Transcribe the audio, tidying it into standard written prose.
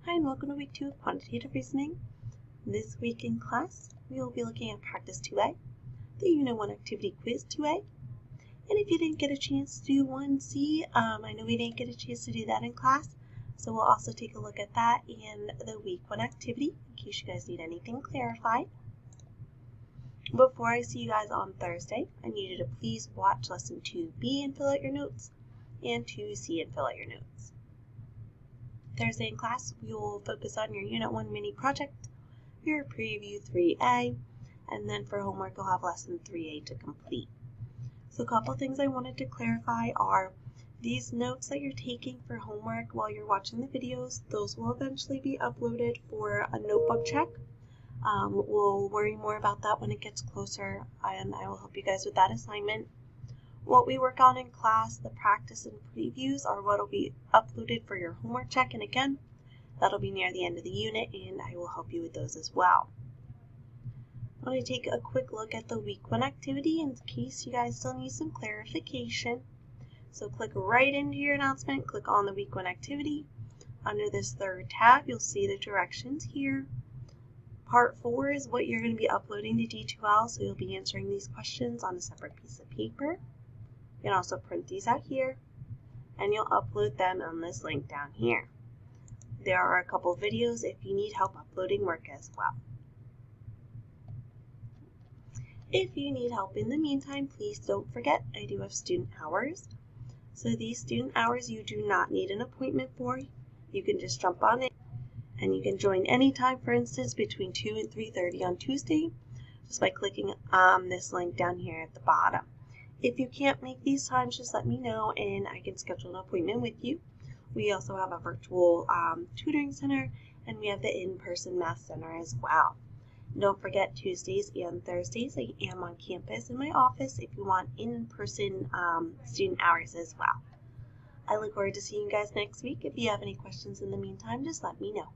Hi and welcome to week 2 of quantitative reasoning. This week in class, we will be looking at practice 2A, the Unit 1 activity quiz 2A. And if you didn't get a chance to do 1C, I know we didn't get a chance to do that in class, so we'll also take a look at that in the week 1 activity in case you guys need anything clarified. Before I see you guys on Thursday, I need you to please watch lesson 2B and fill out your notes, and 2C and fill out your notes. Thursday in class, we will focus on your Unit 1 mini project, your preview 3A, and then for homework you'll have lesson 3A to complete. So a couple things I wanted to clarify are these notes that you're taking for homework while you're watching the videos, those will eventually be uploaded for a notebook check. We'll worry more about that when it gets closer, and I will help you guys with that assignment. What we work on in class, the practice and previews, are what will be uploaded for your homework check, and again, that'll be near the end of the unit, and I will help you with those as well. I want to take a quick look at the week 1 activity in case you guys still need some clarification. So click right into your announcement, click on the week 1 activity. Under this third tab, you'll see the directions here. Part 4 is what you're going to be uploading to D2L, so you'll be answering these questions on a separate piece of paper. You can also print these out here, and you'll upload them on this link down here. There are a couple videos if you need help uploading work as well. If you need help in the meantime, please don't forget I do have student hours. So these student hours you do not need an appointment for. You can just jump on it, and you can join anytime, for instance, between 2 and 3:30 on Tuesday, just by clicking on this link down here at the bottom. If you can't make these times, just let me know and I can schedule an appointment with you. We also have a virtual tutoring center, and we have the in-person math center as well. Don't forget Tuesdays and Thursdays I am on campus in my office if you want in-person student hours as well. I look forward to seeing you guys next week. If you have any questions in the meantime, just let me know.